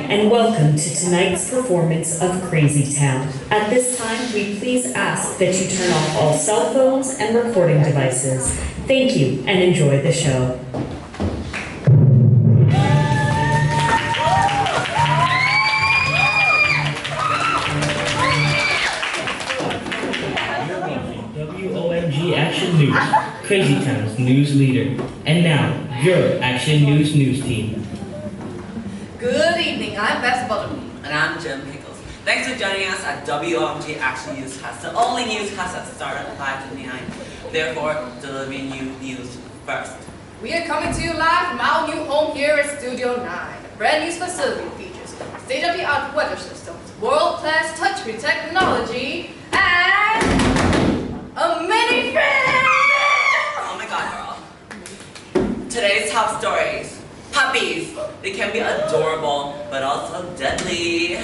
and welcome to tonight's performance of Crazy Town. At this time, we please ask that you turn off all cell phones and recording devices. Thank you, and enjoy the show. WOMG Action News, Crazy Town's news leader. And now, your Action News team. Good evening, I'm Beth Butterman. And I'm Jim Pickles. Thanks for joining us at WOMG Action Newscast, the only newscast that started at 5:29. Therefore, delivering you news first. We are coming to you live from our new home here at Studio 9. A brand new facility features state-of-the-art weather systems, world-class touchscreen technology, and a mini fridge! Oh my god, girl. Today's top stories. Puppies. They can be adorable, but also deadly.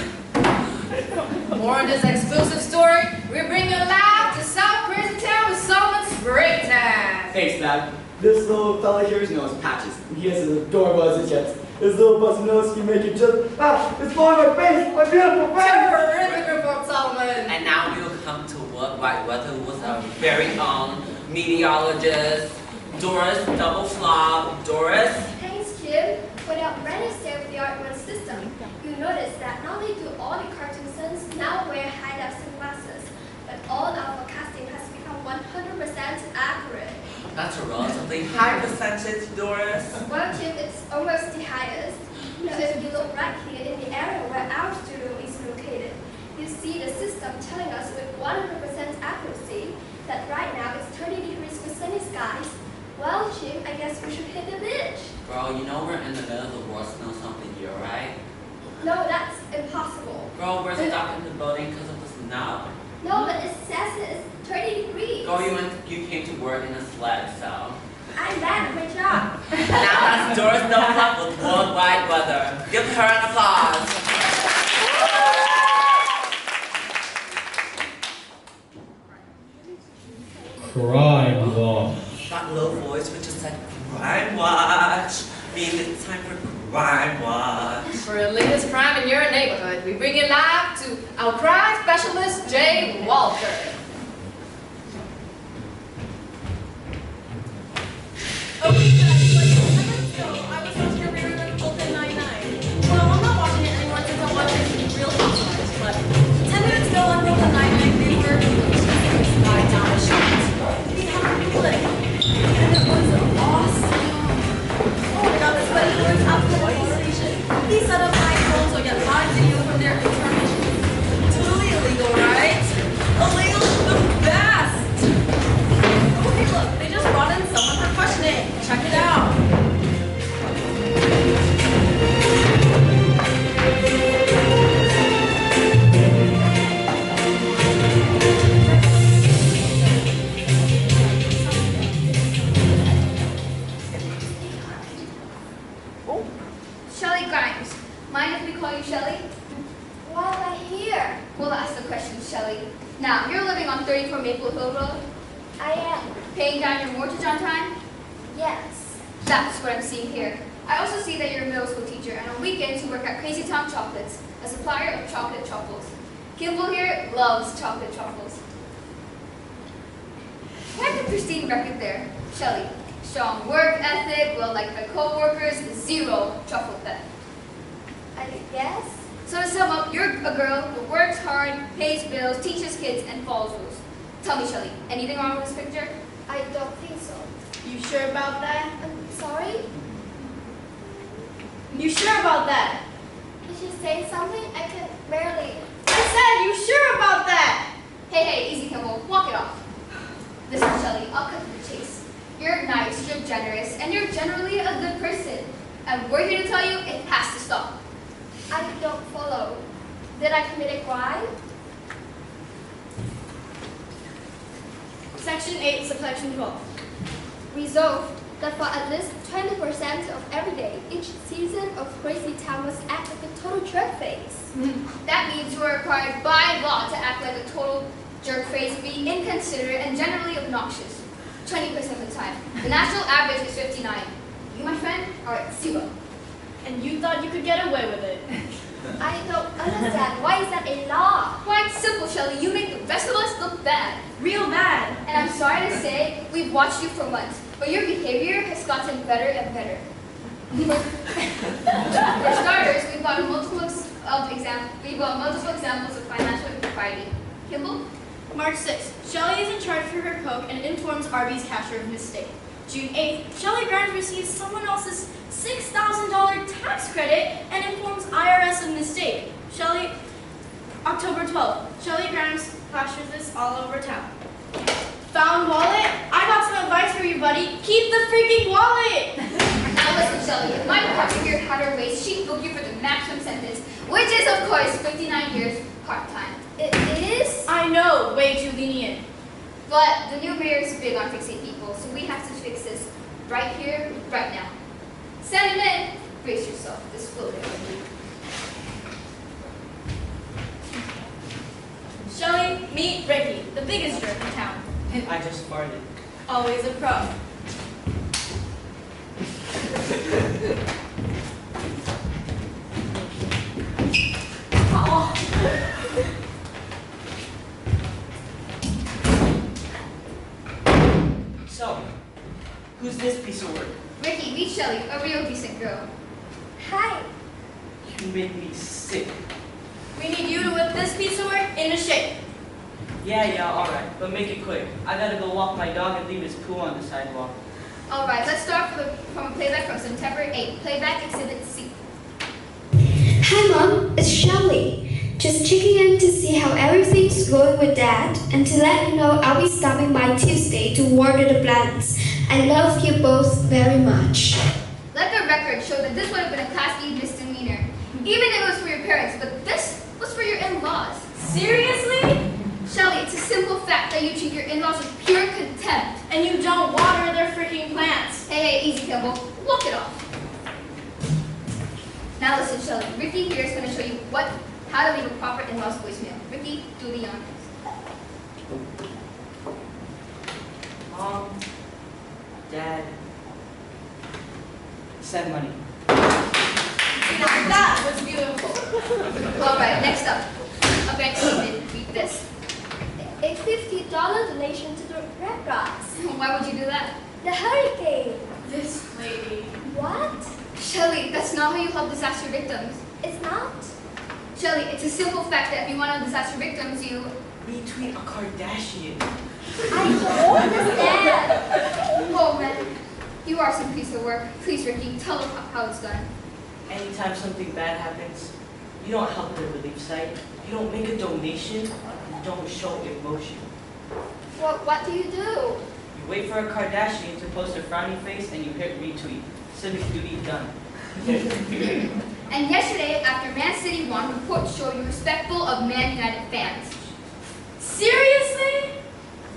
More on this exclusive story, we're bringing you live to South Crazy Town with Solomon's Springtime. Thanks, Dad. This little fella here is known as Patches. He is as adorable as it gets. His little busted nose can make it just, it's blowing my face, my beautiful face! Terrific report, Solomon. And now we will come to worldwide weather with our very own meteorologist, Doris Double Flop. Doris? Thanks, Jim. Without running state-of-the-art weather system, you notice that not only do all the cartoon sons now wear high-def sunglasses, but all our forecasting has become 100% accurate. That's a relatively high percentage, Doris. Well, Jim, it's almost the highest. Now, if you look right here in the area where our studio is located, you see the system telling us with 100% accuracy that right now it's 30 degrees with sunny skies. Well, Jim, I guess we should hit the beach. Girl, you know we're in the middle of the worst snow of the year, right? No, that's impossible. Girl, we're stuck in the building because of the snow. No, but it says it's 30 degrees. Girl, you came to work in a sled, so. I'm back, great job. Now that's Doris Double Flop with worldwide weather. Give her an applause. Crime Watch. That low voice which just said Crime Watch. Means it's time for Crime Watch. For the latest crime in your neighborhood, we bring you live to our crime specialist, Jay Walter. Okay, guys, like 10 minutes ago, I was watching a rerun of Brooklyn Nine-Nine. Well, I'm not watching it anymore since I'm watching Real Housewives, but 10 minutes ago on Brooklyn Nine-Nine, they were chasing this guy down a shot. He had a bullet, and it was awesome. Oh my god, this buddy works at the police station. He set up microphones so get live video from their information. Totally illegal, right? Illegal is the best! Okay, look, they just brought in someone for questioning. Check it out. Shelly Grimes. Mind if we call you Shelly? Well, I'm here. We'll ask the questions, Shelly. Now, you're living on 34 Maple Hill Road? I am. Paying down your mortgage on time? Yes. That's what I'm seeing here. I also see that you're a middle school teacher, and on weekends you work at Crazy Town Chocolates, a supplier of chocolate truffles. Kimball here loves chocolate truffles. Quite a pristine record there, Shelly. Strong work ethic, well-liked by co-workers, zero truffle theft. I guess. So to sum up, you're a girl who works hard, pays bills, teaches kids, and follows rules. Tell me, Shelly, anything wrong with this picture? I don't think so. You sure about that? I'm sorry? You sure about that? Did you say something? I can barely. I said you sure about that? Hey, easy, Kimball. Walk it off. Listen, Shelly, I'll cut to the chase. You're nice, you're generous, and you're generally a good person. And we're here to tell you it has to stop. I don't follow. Did I commit a crime? Section 8, subsection 12. Resolved that for at least 20% of every day, each season of Crazy Town must act like a total jerk face. That means you are required by law to act like a total jerk face, be inconsiderate, and generally obnoxious. 20% of the time. The national average is 59. You, my friend, are at 0. And you thought you could get away with it. I don't understand. Why is that a law? Why, it's simple, Shelley. You make the rest of us look bad. Real bad. And I'm sorry to say, we've watched you for months, but your behavior has gotten better and better. For starters, we've got multiple examples of financial impropriety. Kimball? March 6th, Shelley is in charge for her Coke and informs Arby's cashier of mistake. June 8th, Shelley Grimes receives someone else's $6,000 tax credit and informs IRS of mistake. October 12th, Shelley Grimes plasters this all over town. Found wallet? I got some advice for you, buddy. Keep the freaking wallet! Now listen, Shelley, if my partner here had her ways, she'd book you for the maximum sentence, which is, of course, 59 years part-time. It is? I know, way too lenient. But the new mayor is big on fixing people, so we have to fix this right here, right now. Send him in. Brace yourself. This will be. Shelley, meet Ricky, the biggest jerk in town. I just farted. Always a pro. So, who's this piece of work? Ricky, meet Shelley, a real decent girl. Hi. You make me sick. We need you to whip this piece of work into shape. Yeah, alright, but make it quick. I gotta go walk my dog and leave his poo on the sidewalk. All right, let's start from a playback from September 8th. Playback Exhibit C. Hi Mom, it's Shelley. Just checking in to see how everything's going with Dad and to let you know I'll be stopping by Tuesday to water the plants. I love you both very much. Let the record show that this would have been a Class E misdemeanor, even if it was for your parents, but this was for your in-laws. Seriously? Shelley, it's a simple fact that you treat your in-laws with pure contempt. And you don't water their freaking plants. Hey, easy, Kimball. Walk it off. Now listen, Shelley. Ricky here is going to show you how to leave a proper in-laws voicemail. Ricky, do the honors. Mom, Dad, send money. Now that was beautiful. All right, next up. A bank statement. Read this. A $50 donation to the Red Cross. Why would you do that? The hurricane. This lady. What? Shelley, that's not how you help disaster victims. It's not? Shelley, it's a simple fact that if you want to help disaster victims, you... Retweet a Kardashian. I don't understand. Oh, man. You are some piece of work. Please, Ricky, tell them how it's done. Anytime something bad happens, you don't help the relief site. You don't make a donation. You don't show emotion. What do you do? You wait for a Kardashian to post a frowny face and you hit retweet. Civic duty done. And yesterday, after Man City won, reports show you respectful of Man United fans. Seriously?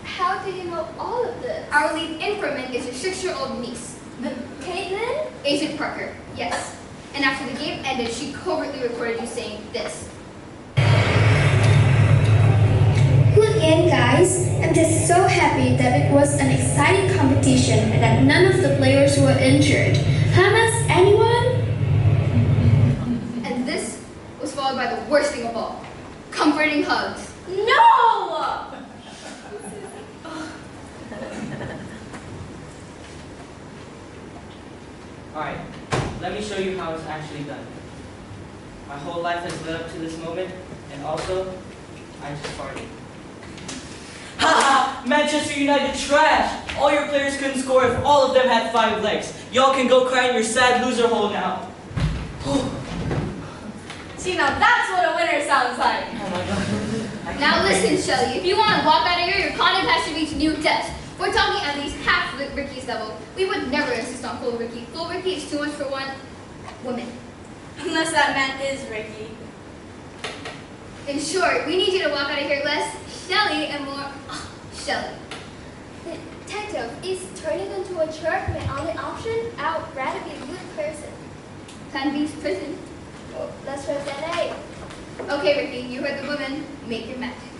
How do you know all of this? Our lead informant is your 6-year-old niece, Caitlin? Agent Parker. Yes. And after the game ended, she covertly recorded you saying this. Look in guys, I'm just so happy that it was an exciting competition and that none of the players were injured. Hamas, anyone? And this was followed by the worst thing of all, comforting hugs. No! Alright, let me show you how it's actually done. My whole life has led up to this moment, and also, I just farted. Haha! Manchester United trash! All your players couldn't score if all of them had 5 legs. Y'all can go cry in your sad loser hole now. See, now that's what a winner sounds like. Oh my god. Now listen, Shelley, if you want to walk out of here, your conduct has to reach new depths. We're talking at least half Ricky's level. We would never insist on full Ricky. Full Ricky is too much for one woman. Unless that man is Ricky. In short, we need you to walk out of here less Shelley and more Shelley. Detective, is turning into a jerk my only option? I would rather be a good person. Plan B's prison. Well, let's try plan A. Okay, Ricky, you heard the woman. Make your magic.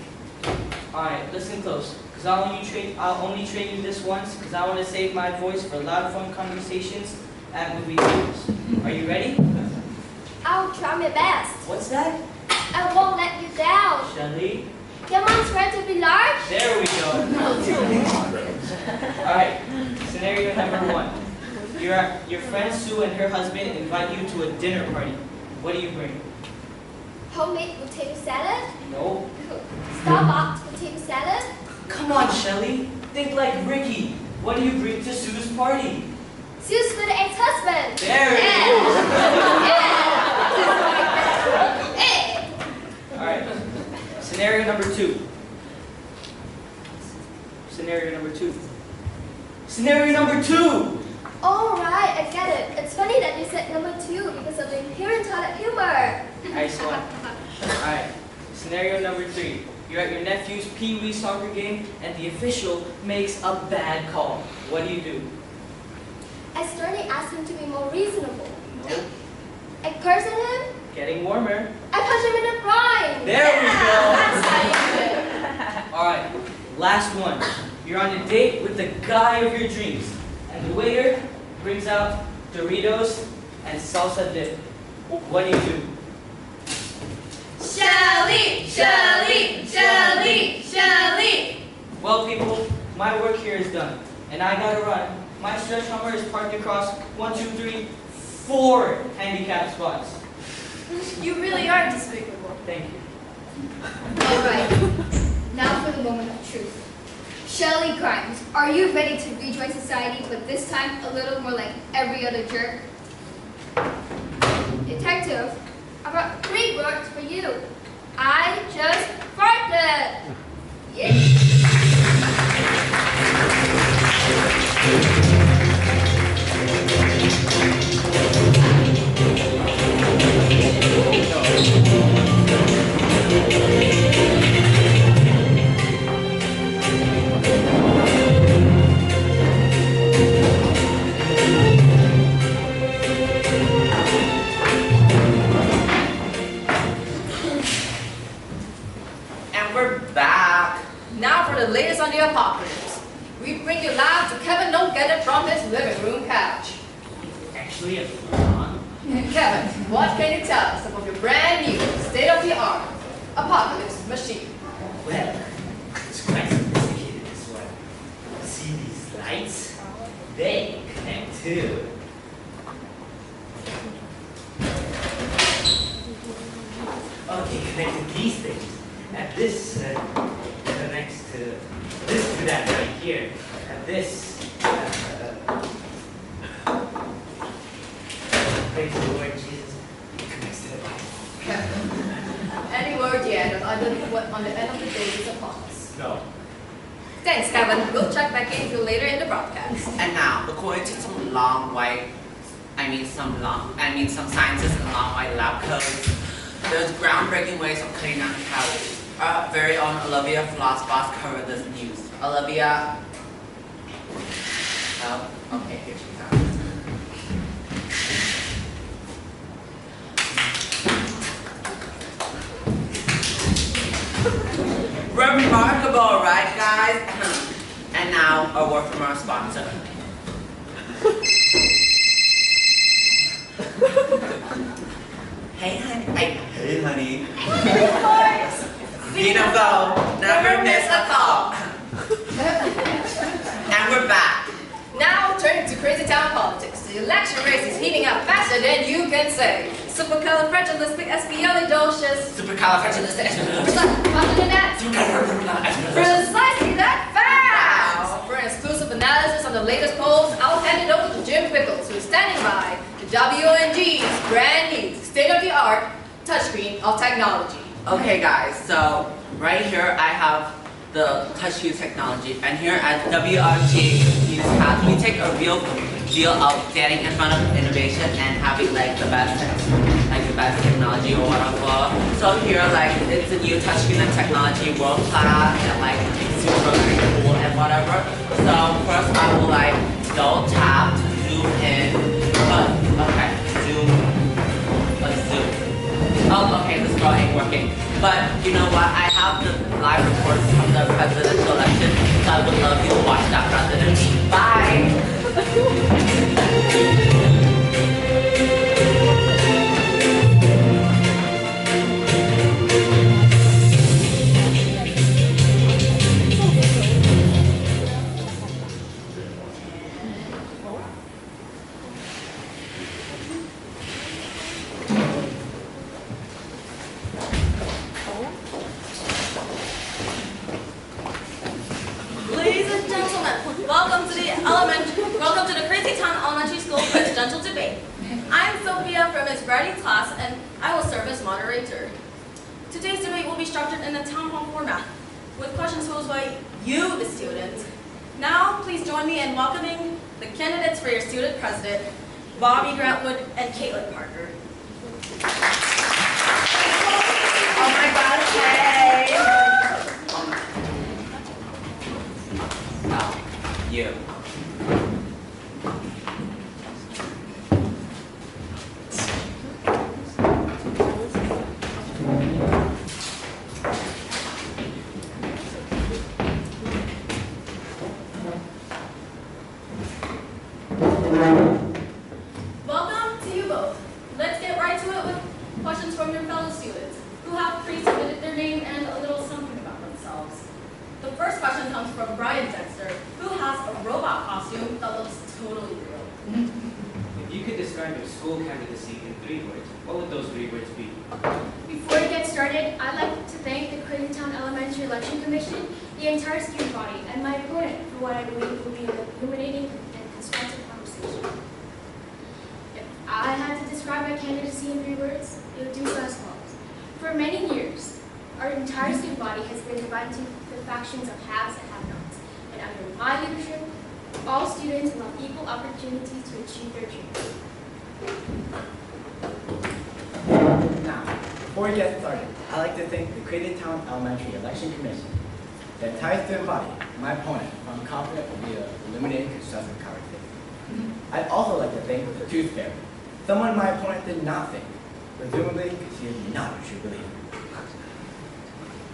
Alright, listen close. Because I'll only train you this once, because I want to save my voice for loud, fun conversations at movie theaters. Are you ready? I'll try my best. What's that? I won't let you down. Shelly? Your mom's ready to be large? There we go. Alright, scenario number 1. Your friend Sue and her husband invite you to a dinner party. What do you bring? Homemade potato salad? No. Starbucks potato salad? Come on, Shelly. Think like Ricky. What do you bring to Sue's party? Sue's for the ex-husband. There it is. Alright. Scenario number 2. Scenario number 2. Scenario number 2! All right, I get it. It's funny that you said number 2 because of the inherent toilet humor. Nice one. Alright. Scenario number 3. You're at your nephew's pee-wee soccer game and the official makes a bad call. What do you do? I sternly asked him to be more reasonable. Nope. I cursed at him. Getting warmer. I punched him in the groin. There we go. That's how you do it. Alright, last one. You're on a date with the guy of your dreams, and the waiter brings out Doritos and salsa dip. What do you do? Shelly, Shelly, Shelly, Shelly. Well, people, my work here is done, and I gotta run. My stretch Hummer is parked across 4 handicap spots. You really are despicable. Thank you. All right. Now for the moment of truth. Shelley Grimes, are you ready to rejoin society, but this time a little more like every other jerk? Detective, I've got 3 words for you. I just farted. Yeah. And we're back. Now for the latest on the apocalypse. We bring you live to Kevin Don't Get It from his living room couch. Actually, it's on. Kevin, what can you tell us about your brand new, state-of-the-art apocalypse machine? Well, it's quite sophisticated this one. See these lights? They connect too. Okay, connect to these things. And this connects to this to that right here. And this praise the Lord Jesus connects to the Bible. Kevin, any word yet on the end of the day is upon us? No. Thanks, Kevin. We'll check back in with you later in the broadcast. And now, according to some some scientists and long white lab codes, there's groundbreaking ways of cutting down calories. Our very own Olivia Flossboss covered this news. Olivia. Oh, okay, here she comes. Remarkable, right, guys? And now, a word from our sponsor. Hey, honey. Hey, honey. Vino, never miss a call. And we're back. Now, turning to crazy town politics. The election race is heating up faster than you can say. Supercalifragilisticexpialidocious. Precisely that fast! For an exclusive analysis on the latest polls, I'll hand it over to Jim Pickles, who's standing by the WNG's brand new, state-of-the-art touchscreen of technology. Okay, guys, so right here I have the touchscreen technology, and here at WRG Newscast, we take a real deal of getting in front of innovation and having like the best technology or whatever. So here, like, it's a new touchscreen and technology, world class, and like super cool and whatever. So first I will like double tap to zoom in. Okay, zoom. Let's zoom. Oh, okay, this girl ain't working. But you know what? I have the live reports from the presidential election, so I would love you to watch that presidency. Bye. gentlemen, welcome to the Crazy Town Elementary School Presidential Debate. I am Sophia from Ms. Brady's class, and I will serve as moderator. Today's debate will be structured in a town hall format, with questions posed by you, the students. Now, please join me in welcoming the candidates for your student president, Bobby Grantwood and Caitlin Parker. Oh my God, okay. Now, you. Welcome to you both. Let's get right to it with questions from your fellow students who have pre-submitted their name and a little something about themselves. The first question comes from Brian Dexter, who has a robot costume that looks totally real. If you could describe your school candidacy in 3 words, what would those 3 words be? Before we get started, I'd like to thank the Crazy Town Elementary Election Commission, the entire student body, and my opponent for what I believe will be an illuminating and constructive conversation. If I had to describe my candidacy in 3 words, it would do so as follows. For many years, our entire student body has been divided into the factions of haves and have-nots, and under my leadership, all students will have equal opportunities to achieve their dreams. Now, before we get started, I'd like to thank the Crazy Town Elementary Election Commission, the entire student body, and my opponent, who I'm confident will be an illuminating constructive conversation. I'd also like to thank the Tooth Fairy, someone my opponent did not think, presumably because she is not a true believer.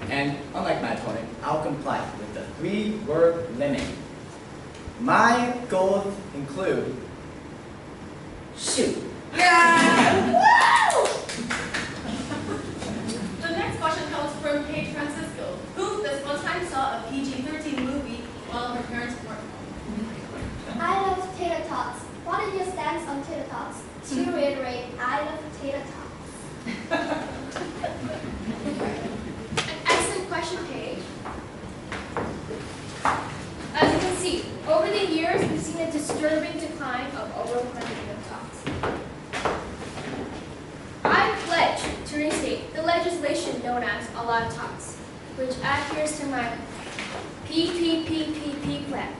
And unlike my opponent, I'll comply with the 3-word limit. My goals include shoot. The next question comes from Paige Francisco, who this one time saw a PG-13 movie while her parents weren't home. I love tater tots. What is your stance on tater tots? To reiterate, I love tater tots. An excellent question, Paige. As you can see, over the years, we've seen a disturbing decline of overpopulation of dogs. I pledge to restate the legislation known as a lot of tots, which adheres to my PPPPP plan.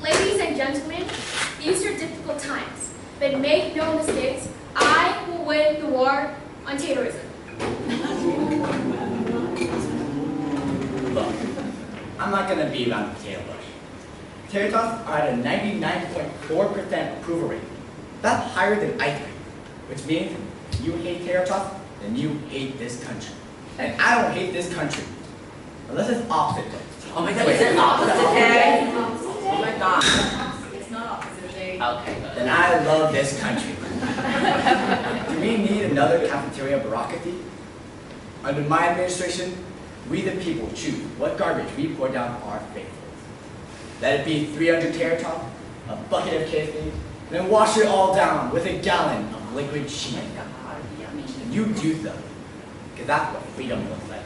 Ladies and gentlemen, these are difficult times, but make no mistakes, I will win the war on Taylorism. Look, I'm not going to be around the potato bush. Tater tots are at a 99.4% approval rate. That's higher than ice cream, which means if you hate tater tots, then you hate this country. And I don't hate this country, unless it's opposite day. Oh my God, is it opposite day? Oh Oh my God. It's not opposite day. Okay, good. Then I love this country. Do we need another cafeteria bureaucracy? Under my administration, we the people choose what garbage we pour down our faces. Let it be 300 tater tots, a bucket of KFC, then wash it all down with a gallon of liquid cheese. And you do so, because that's what freedom looks like.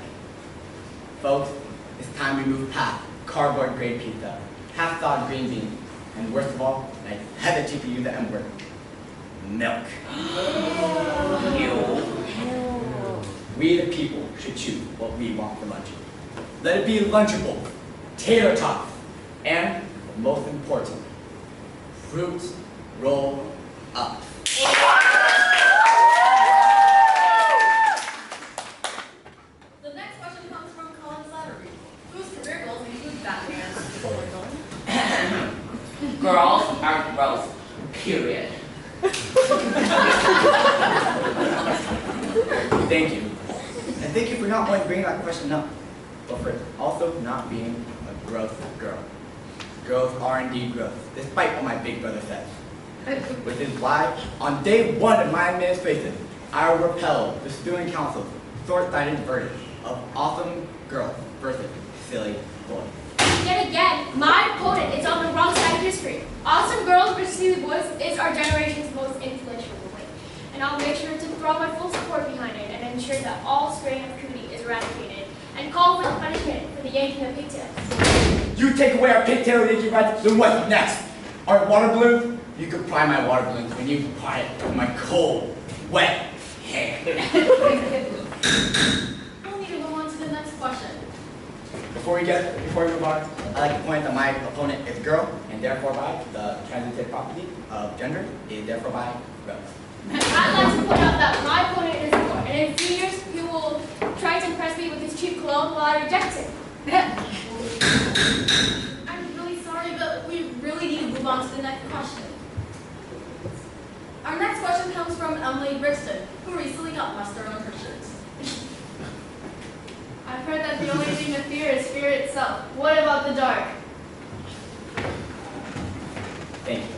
Folks, it's time we move past cardboard grade pizza, half-thawed green beans, and worst of all, and I hesitate to use the M word, milk. We the people should choose what we want for lunch. Let it be Lunchables, tater tots, and, most important, fruit roll up. The next question comes from Colin Slattery, whose career goals include Batman. Girls are gross, period. Thank you. And thank you for not only bringing that question up, but for also not being a gross girl. Girls are indeed gross, despite what my big brother says. Which is why, on day 1 of my administration, I will repel the student council's short-sighted verdict of awesome girls versus silly boys. Yet again, my opponent is on the wrong side of history. Awesome Girls versus Silly Boys is our generation's most influential movement, and I'll make sure to throw my full support behind it and ensure that all spraying of cootie is eradicated and call for the punishment for for the yanking of pigtails. You take away our pigtail yanking rights, then what next? Our water balloons? You could pry my water balloons when you pry it with my cold, wet hand. We'll need to move on to the next question. Before we move on, I'd like to point that my opponent is a girl, and therefore by the transitive property of gender is therefore by relative. I'd like to point out that my opponent is a boy, and in a few years he will try to impress me with his cheap cologne while I reject it. I'm really sorry, but we really need to move on to the next question. Our next question comes from Emily Brixton, who recently got mustard on her shirts. I've heard that the only thing to fear is fear itself. What about the dark? Thank you.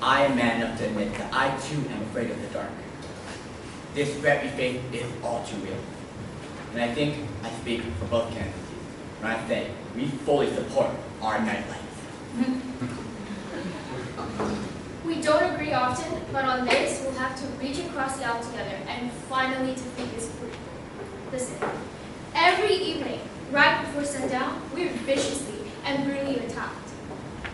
I am man enough to admit that I too am afraid of the dark. This threat we face is all too real. And I think I speak for both candidates when I say we fully support our nightlights. We don't agree often, but on this we'll have to reach across the aisle together and finally defeat this group. Listen, every evening, right before sundown, we're viciously and brutally attacked.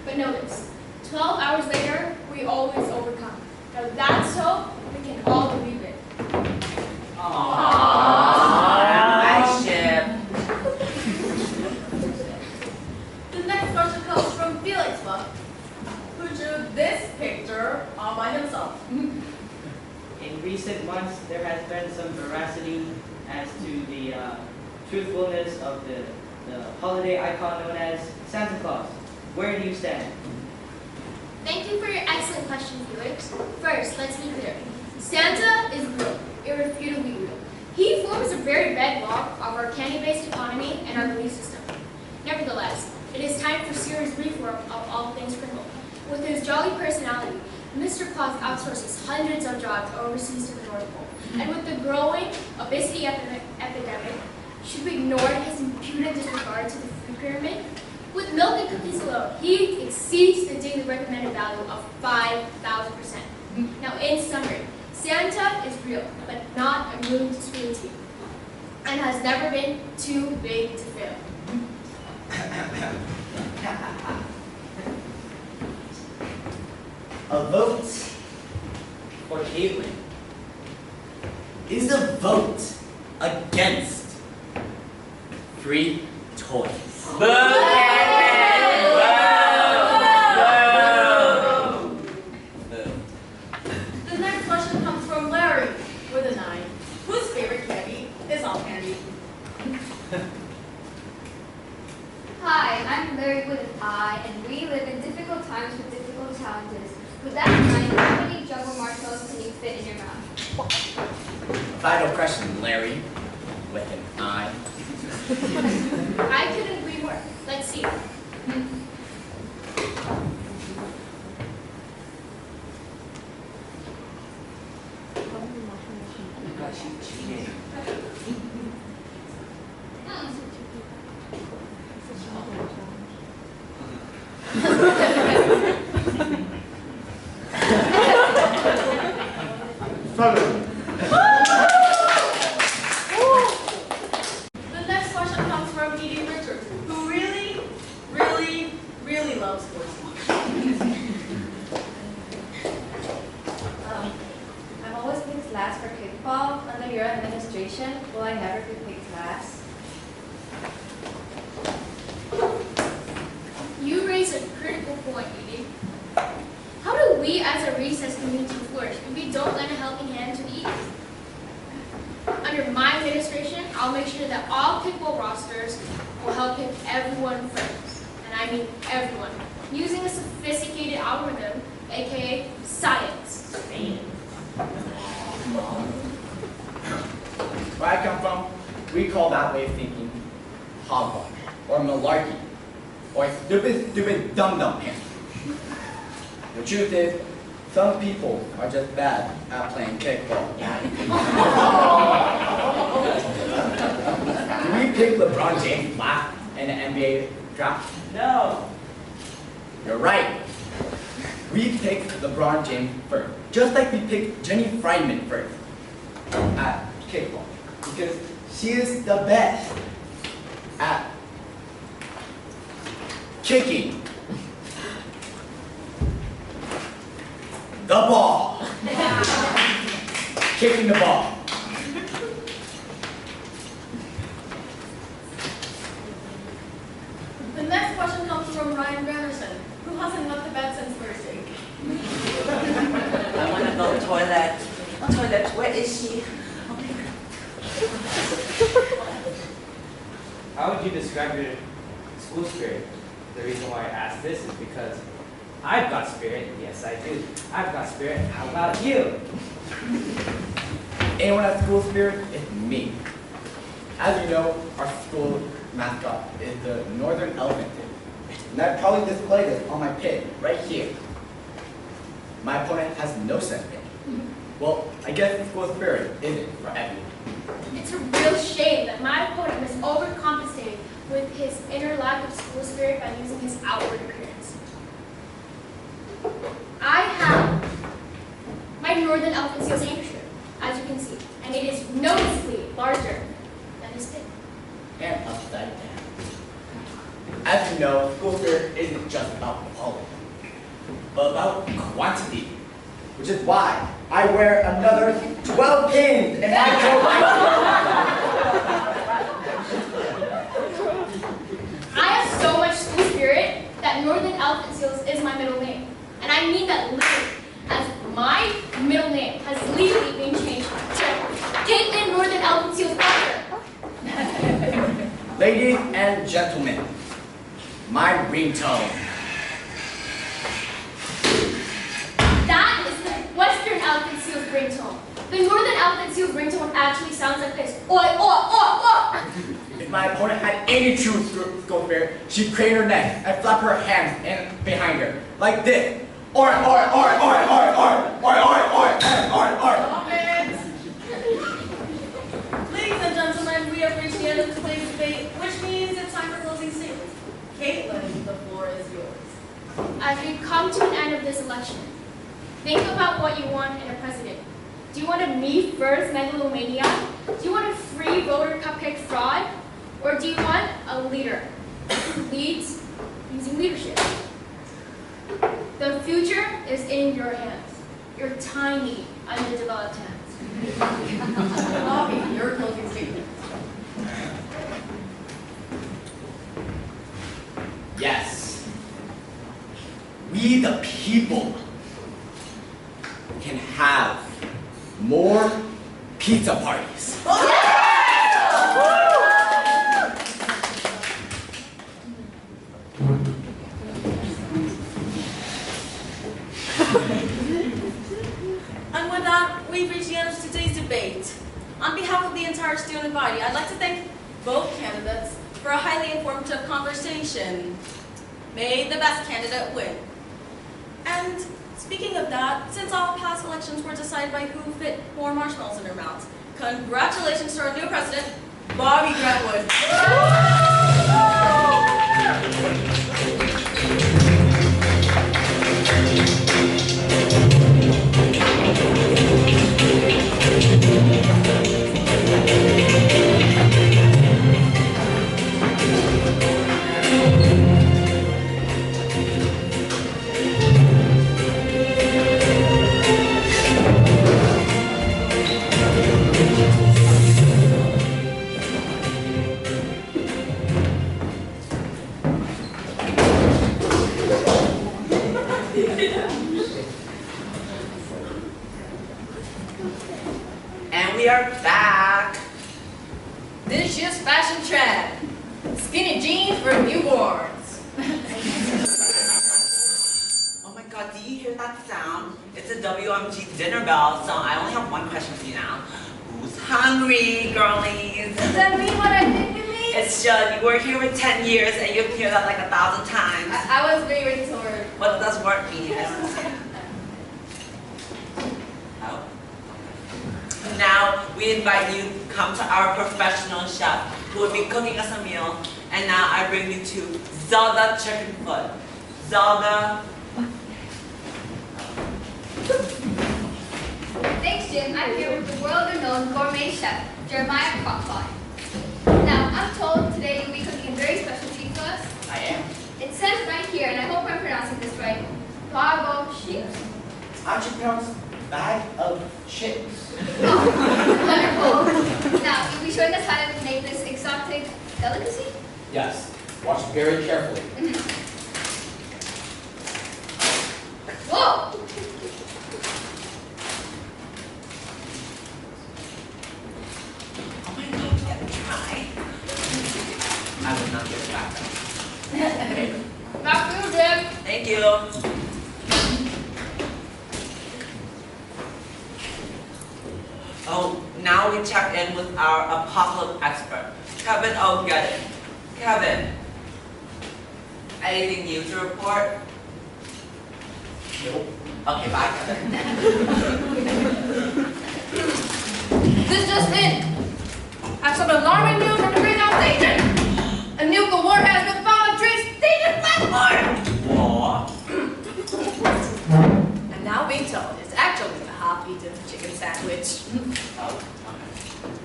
But notice, 12 hours later, we always overcome. Now that's hope we can all believe in. Nice ship. The next question comes from Felix Buck, who drew this picture all by himself. In recent months, there has been some veracity as to the truthfulness of the holiday icon known as Santa Claus. Where do you stand? Thank you for your excellent question, Felix. First, let's be clear. Santa is real, irrefutably real. He forms a very bedrock of our candy-based economy and our belief system. Nevertheless, it is time for serious reform of all things criminal. With his jolly personality, Mr. Claus outsources hundreds of jobs overseas to the North Pole. And with the growing obesity epidemic, should we ignore his impudent disregard to the food pyramid? With milk and cookies alone, he exceeds the daily recommended value of 5,000%. Now, in summary, Santa is real, but not immune to scrutiny, and has never been too big to fail. A vote for Caitlin is a vote against free toys. The next question comes from Larry with a 9, whose favorite candy is all candy. Hi, I'm Larry with an I, and we live in difficult times with difficult challenges. With that in mind, how many jumbo marshmallows can you fit in your mouth? Final question, Larry, with an I. I couldn't agree more. Let's see. The next question comes from Edie Richards, who really, really, really loves sports. I've always picked last for kickball. Under your administration, will I never be picked last? You raise a critical point, Edie. How do we as a recess community flourish if we don't lend a helping hand to the Eagles? Under my administration, I'll make sure that all kickball rosters will help pick everyone first. And I mean everyone, using a sophisticated algorithm, aka science. Where I come from, we call that way of thinking hogwash, or malarkey, or stupid dum-dum pants. The truth is, some people are just bad at playing kickball. Do we pick LeBron James last in the NBA draft? No. You're right. We picked LeBron James first, just like we picked Jenny Friedman first at kickball, because she is the best. from Ryan Granderson, who hasn't left the bed since Thursday. I want to go toilet. Toilet, where is she? How would you describe your school spirit? The reason why I ask this is because I've got spirit. Yes, I do. I've got spirit. How about you? Anyone has school spirit? It's me. As you know, our school mascot is the northern elephant. And I probably displayed this on my pin right here. My opponent has no sense of it. Well, I guess school spirit isn't for everyone. It's a real shame that my opponent was overcompensating with his inner lack of school spirit by using his outward appearance. I have my Northern Elephant Seals handkerchief, as you can see, and it is noticeably larger than his pin. And upside down. As you know, school spirit isn't just about quality, but about quantity. Which is why I wear another 12 pins in my coat. I have so much school spirit that Northern Elephant Seals is my middle name. And I mean that literally, as my middle name has legally been changed to Caitlin Northern Elephant Seals Parker. Ladies and gentlemen, my ringtone. That is the Western Elephant Seals ringtone. The Northern Elephant Seals ringtone actually sounds like this. Oi, oi, oi, oi! If my opponent had any true school spirit, she'd crane her neck and flap her hands in behind her, like this. Oi, oi, oi, oi, oi, oi, oi, oi, oi, oi, oi. Stop it! Ladies and gentlemen, we have reached the end of today's debate, which means it's time for closing statements. Caitlin, the floor is yours. As we come to an end of this election, think about what you want in a president. Do you want a me-first megalomaniac? Do you want a free voter cupcake fraud? Or do you want a leader who leads using leadership? The future is in your hands. Your tiny, underdeveloped hands. Bobby, your closing statement. Yes. We the people can have more pizza parties. And with that, we've reached the end of today's debate. On behalf of the entire student body, I'd like to thank both candidates for a highly informative conversation. May the best candidate win. And speaking of that, since all past elections were decided by who fit more marshmallows in their mouths, congratulations to our new president, Bobby Grantwood. And we are back. This year's fashion trend. Skinny jeans for newborns. Oh my god, do you hear that sound? It's a WMG dinner bell, so I only have one question for you now. Who's hungry, girlies? Does that mean what I think it means? It's just, you work here for 10 years and you've heard that like 1,000 times. I was very ready to word. What does work mean? Oh. Now, we invite you to come to our professional chef who will be cooking us a meal. And now I bring you to Zelda Chicken Foot. Zelda. Thanks, Jim. I'm here with the world-renowned gourmet chef, Jeremiah Crockford. Now, I'm told today you'll be cooking a very special treat for us. I am. It says right here, and I hope I'm pronouncing this right, Barbo chips. How'd you pronounce bag of chips? Oh, wonderful. Now, you'll be showing us how to make this exotic delicacy? Yes. Watch very carefully. and I'll give it back. Back to you, Jim. Thank you. Oh, now we check in with our apocalypse expert, Kevin O'Getty. Kevin, anything new to report? Nope. Okay, bye, Kevin. This just in. I have some alarming news from the Greenhouse Station. A nuclear war has been found on Trace Station platform. What? And now being told it's actually a half-eaten chicken sandwich. Oh, okay.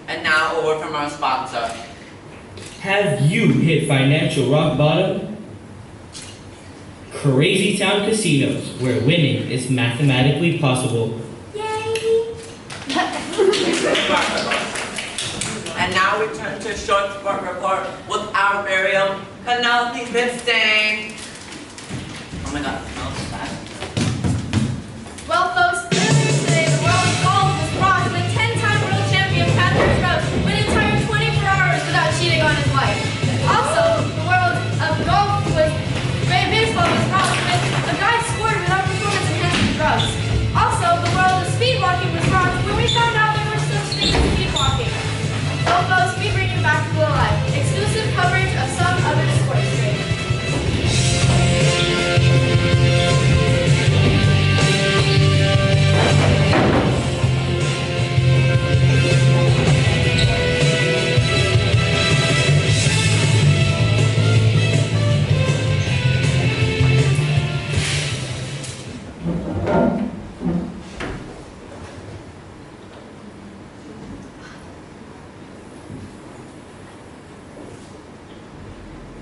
And now a word from our sponsor. Have you hit financial rock bottom? Crazy Town Casinos, where winning is mathematically possible. And now we turn to a short sport report with our very own Penelope Bitstain. Oh my god, it smells bad. Well, folks, earlier today, the world's gold was bronze when 10-time world champion Patrick Rose went entire 24 hours without cheating on his wife. Also, the world of golf was baseball was bronze when a guy scored without performance-enhancing drugs. Also, the world of speed walking was bronze when we found out there were such things as speed walking. Well, folks, we bring you back to life. Exclusive coverage of some other sports grades.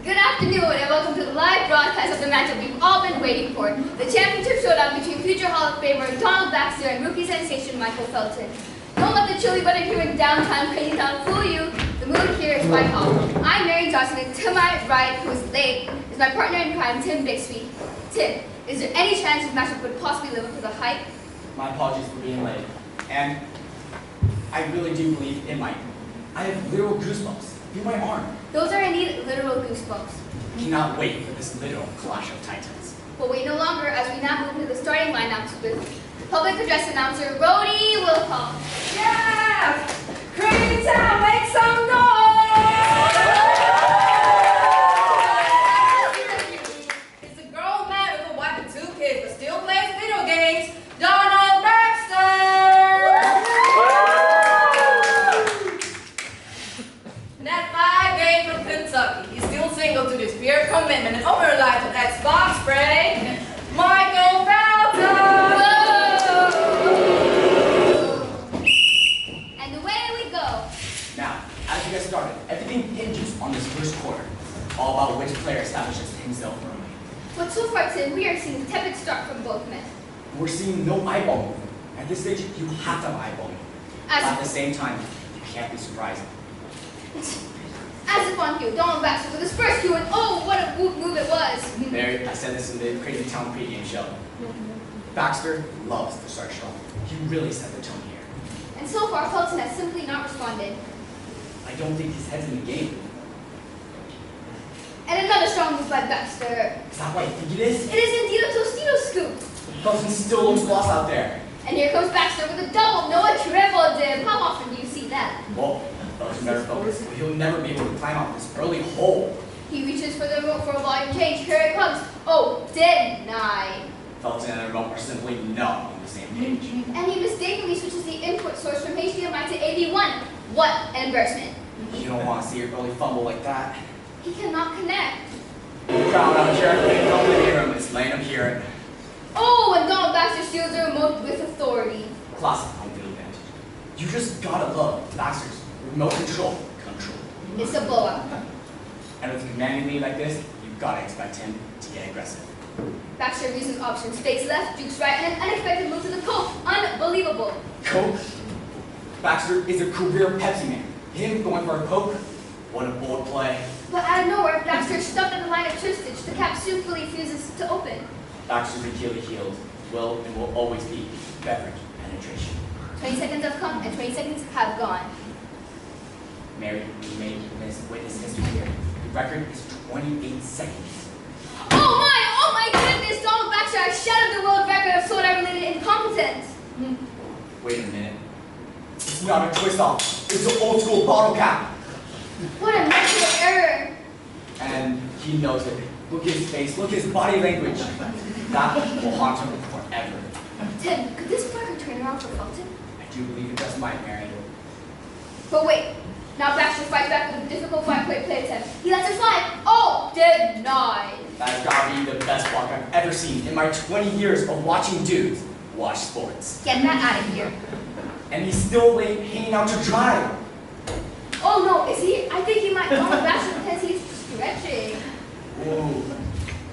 Good afternoon and welcome to the live broadcast of the matchup we've all been waiting for. The championship showdown between future Hall of Famer Donald Baxter and rookie sensation Michael Felton. Don't let the chilly weather here in downtown Crazy Town fool you. The mood here is white hot. I'm Mary Johnson and to my right, who is late, is my partner in crime, Tim Bixby. Tim, is there any chance this matchup would possibly live up to the hype? My apologies for being late. And I really do believe it might. I have literal goosebumps. Feel my arm. Those are indeed literal goosebumps. Cannot wait for this literal clash of titans. But wait no longer as we now move to the starting lineups with public address announcer Rhodey Wilcox. Yeah! Crazy Town, make some noise! It's a grown man with a wife and 2 kids, but still plays video games. Donald Baxter! And at 5'8" from Kentucky, he's still single to this pure commitment and over life with Xbox spray. Michael Felton! And away we go. Now, as we get started, everything hinges on this first quarter. All about which player establishes himself early. But so far, Tim, we are seeing a tepid start from both men. We're seeing no eyeball movement. At this stage, you have to have eyeball movement. At the same time, you can't be surprised. As if on cue, Donald Baxter with his first cue, and oh, what a move it was. Mary, I said this in the Crazy Town pregame show. Baxter loves to start strong. He really set the tone here. And so far, Felton has simply not responded. I don't think his head's in the game. And another strong move by Baxter. Is that what I think it is? It is indeed a Tostito scoop. Felton still looks lost out there. And here comes Baxter with a double, no a triple dip. How often do you see that? Well, Felton better focus. He'll never be able to climb out this early hole. He reaches for the remote for a volume change. Here it comes. Oh, denied. Felton and the remote are simply not on the same page. And he mistakenly switches the input source from HDMI to AV1. What an embarrassment. You don't want to see your early fumble like that. He cannot connect. The crowd out here in the living room is laying up here. Oh, and Donald Baxter steals the remote with authority. Classic home field advantage. You just gotta love Baxter's remote control. It's a blowout. And with a commanding lead like this, you've gotta expect him to get aggressive. Baxter reasons options, fakes left, jukes right, and an unexpected move to the Coke. Unbelievable. Coke? Baxter is a career Pepsi man. Him going for a Coke? What a bold play. But out of nowhere, Baxter is stuck in the line of twistage. The cap suitably refuses to open. Baxter's Achilles heels will and will always be beverage penetration. 20 seconds have come and 20 seconds have gone. Mary, we may witness history here. record is 28 seconds. Oh my goodness, Donald Baxter has shattered the world record of sword-related incompetence. Wait a minute. It's not a twist off. It's an old school bottle cap. What a mental error. And he knows it. Look at his face, look at his body language. That will haunt him forever. Tim, could this record turn around for Felton? I do believe it does my Mary. But wait, now Baxter fights back with a difficult five-point play attempt. He lets her slide. Oh, denied. That's gotta be the best block I've ever seen in my 20 years of watching dudes watch sports. Get that out of here. And he's still hanging out to dry. Oh no, is he? I think he might Donald Baxter because he's stretching. Ooh,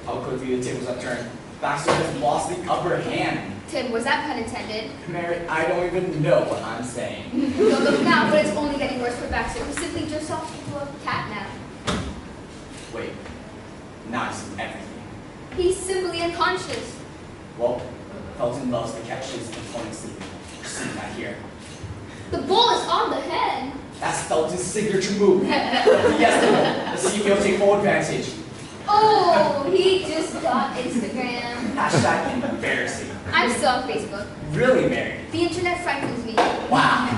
how quickly the tables have turned. Baxter has lost the upper hand. Tim, was that pun intended? Mary, I don't even know what I'm saying. Don't look now, but it's only getting worse for Baxter, who simply drifts off into a catnap. Wait, now I see everything. He's simply unconscious. Well, Felton loves to catch his opponent sleeping. You're seeing that here. The ball is on the head. That's Felton's signature move. Yes, the CEO take full advantage. Oh, he just got Instagram. Hashtag embarrassing. I'm still on Facebook. Really, Mary? The internet frightens me. Wow.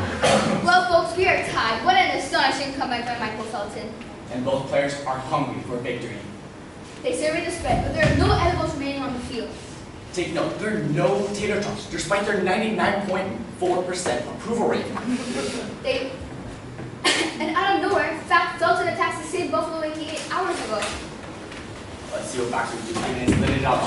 Well, folks, we are tied. What an astonishing comeback by Michael Felton. And both players are hungry for victory. They surveyed the spread, but there are no edibles remaining on the field. Take note, there are no tater tots, despite their 99.4% approval rate. And out of nowhere, Felton attacks the same buffalo like he ate hours ago. Let's see what Baxter's doing and lit it up.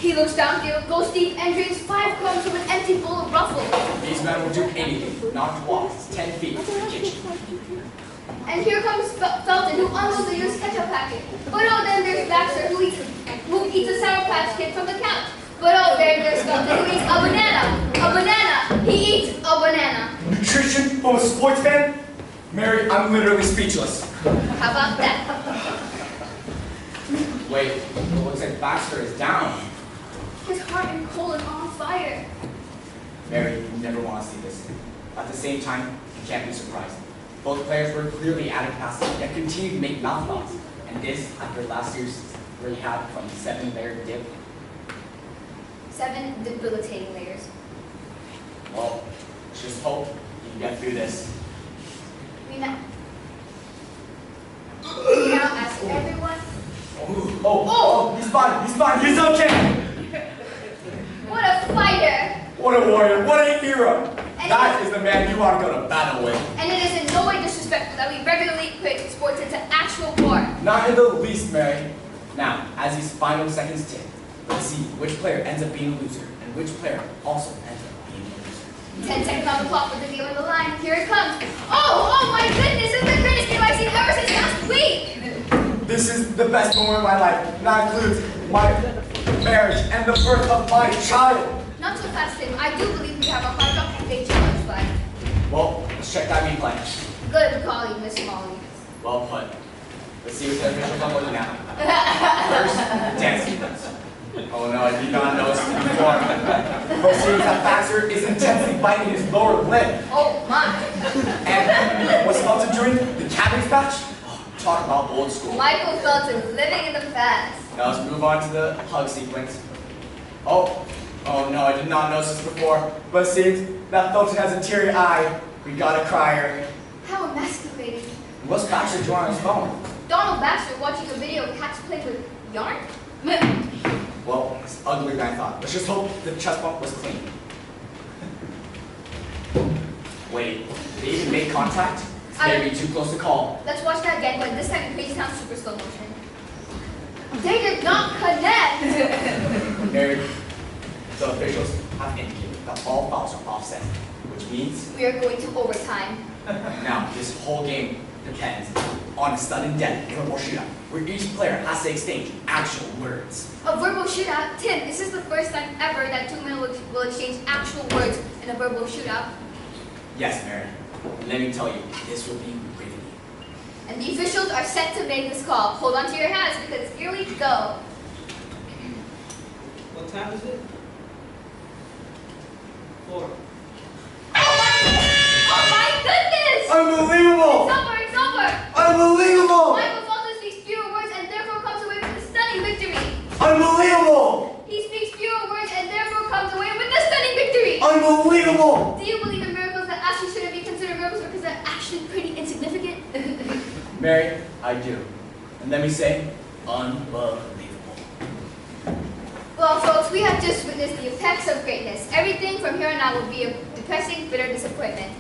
He looks downfield, goes deep, and drinks 5 crumbs from an empty bowl of ruffle. These men will do anything, not to walk 10 feet to the kitchen. And here comes Felton, who unloads a used ketchup packet. But oh, then there's Baxter, who eats a Sour Patch Kid from the couch. But oh, there's Felton, who eats a banana. A banana. He eats a banana. Nutrition from a sports fan? Mary, I'm literally speechless. How about that? Wait, it looks like Baxter is down. His heart and colon are on fire. Mary, you never want to see this. At the same time, you can't be surprised. Both players were clearly out of capacity, yet continued to make mouth thoughts. And this after last year's rehab from 7-layer dip. 7 debilitating layers. Well, just hope you can get through this. We now ask everyone. He's fine, he's okay! What a fighter! What a warrior, what a hero! That is the man you want to go to battle with. And it is in no way disrespectful that we regularly equate sports into actual war. Not in the least, Mary. Now, as these final seconds tick, let's see which player ends up being a loser and which player also ends up being a loser. 10 seconds on the clock with the game on the line. Here it comes. Oh my goodness, it's the greatest game I've seen ever since last week! This is the best moment of my life. That includes my marriage and the birth of my child. Not so fast, Tim. I do believe we have a hard rock FA challenge flag. Well, let's check that replay. Good calling, Miss Molly. Well put. Let's see what the officials are looking at. First, dance sequence. Oh no, I did not notice it before. Proceeding that Baxter is intensely biting his lower lip. Oh my. And what's Felton doing? The cabbage patch? Oh, talk about old school. Michael Felton living in the past. Now let's move on to the hug sequence. Oh no, I did not notice this before, but it seems that Felton has a teary eye. We got a crier. How emasculating. What's Baxter doing on his phone? Donald Baxter watching a video of cats playing with yarn? Well, it's uglier than I thought. Let's just hope the chest bump was clean. Wait, they even made contact? It's maybe too close to call. Let's watch that again, but this time in Crazy Town super slow motion. They did not connect! Mary, the officials have indicated that all fouls are offset, which means we are going to overtime. now this whole game depends on a sudden death verbal shootout, where each player has to exchange actual words. A verbal shootout? Tim, this is the first time ever that 2 men will exchange actual words in a verbal shootout. Yes, Mary. Let me tell you, this will be riveting. And the officials are set to make this call. Hold on to your hats because here we go. What time is it? 4. Oh my goodness! Unbelievable! It's over, it's over! Unbelievable! actually pretty insignificant. Mary, I do. And let me say, unbelievable. Well, folks, we have just witnessed the effects of greatness. Everything from here on out will be a depressing, bitter disappointment.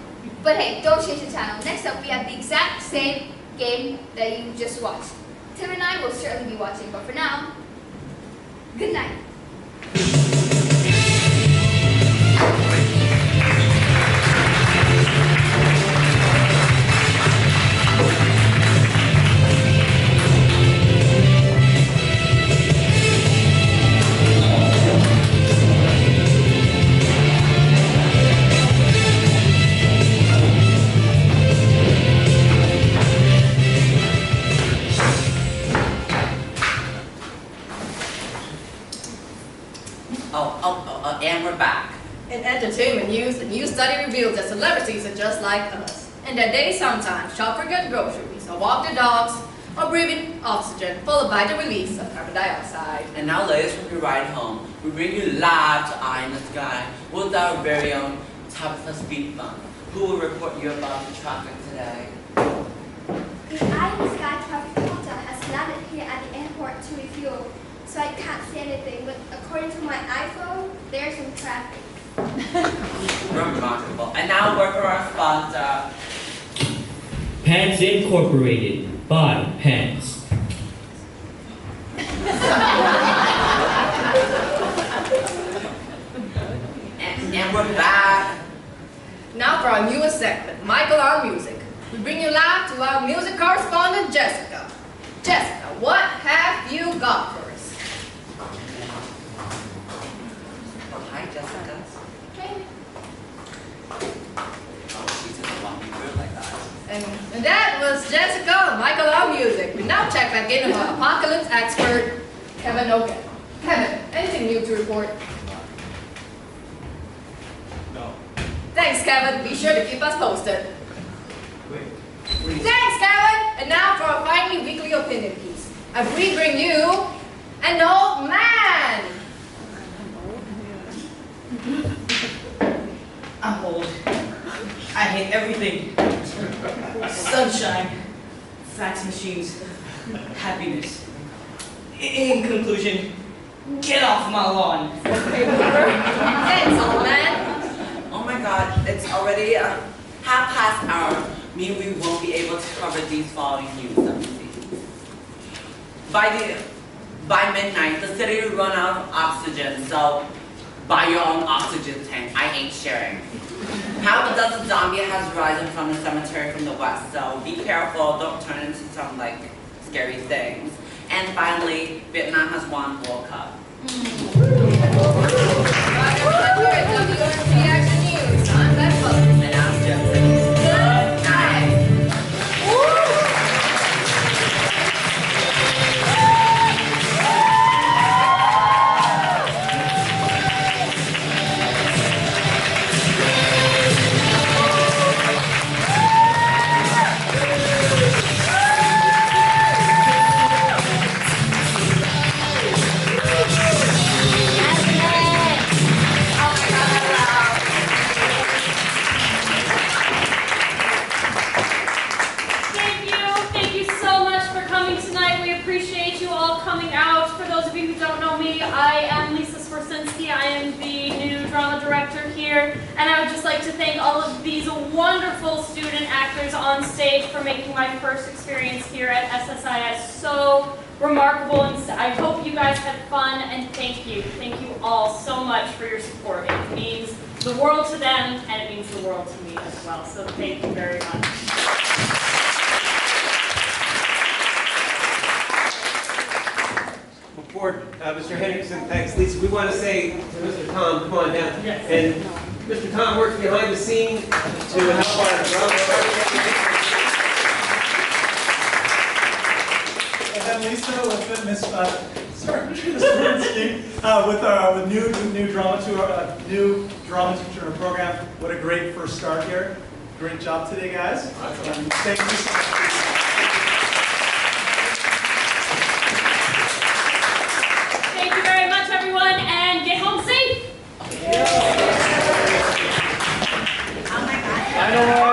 But hey, don't change the channel. Next up, we have the exact same game that you just watched. Tim and I will certainly be watching, but for now, good night. And we're back. In entertainment news, the new study reveals that celebrities are just like us, and that they sometimes shop for good groceries, or walk their dogs, or breathe in oxygen, followed by the release of carbon dioxide. And now, ladies, when we ride home, we bring you live to Eye in the Sky with our very own Tabitha Speed Bump, who will report you about the traffic today. The Eye in the Sky traffic reporter has landed here at the airport to refuel, so I can't see anything, but according to my iPhone, there's some traffic. Remarkable. And now we're for our sponsor. Pants Incorporated. Buy pants. And we're back. Now for our newest segment, Michael on Music. We bring you live to our music correspondent, Jessica. Jessica, what have you got for us? Hi, Jessica. Hey. Oh, she just walked me through like that. And that was Jessica and Michael on Music. We now check back in with our apocalypse expert, Kevin Ogan. Kevin, anything new to report? No. Thanks, Kevin. Be sure to keep us posted. Wait. Thanks, Kevin! And now for our finally weekly opinion piece. I bring you an old man! I'm old. I hate everything. Sunshine, fax machines, happiness. In conclusion, get off my lawn. Thanks, old man. Oh my God, it's already a half-past hour. Mean we won't be able to cover these following news updates. By midnight, the city will run out of oxygen, so buy your own oxygen tank. I ain't sharing. Half a dozen zombies has risen from the cemetery from the west, so be careful, don't turn it into some like scary things. And finally, Vietnam has won World Cup. I'm Beth Butler. And I'm Jeffrey. Good night. Thank you so much for coming tonight. We appreciate you all coming out. For those of you who don't know me, I am Lisa Swarsinski. I am the new drama director here, and I would just like to thank all of these wonderful student actors on stage for making my first experience here at SSIS so remarkable, and I hope you guys had fun, and thank you all so much for your support. It means the world to them, and it means the world to me as well, so thank you very much. Before Mr. Henderson thanks Lisa, we want to say to Mr. Tom, come on down. Yes. And Mr. Tom works behind the scenes to help our drama department. And then Lisa with Miss Swarsinski with the new drama teacher program. What a great first start here. Great job today, guys. Thank you so much. Thank you very much, everyone, and get home safe. Oh my God. I know.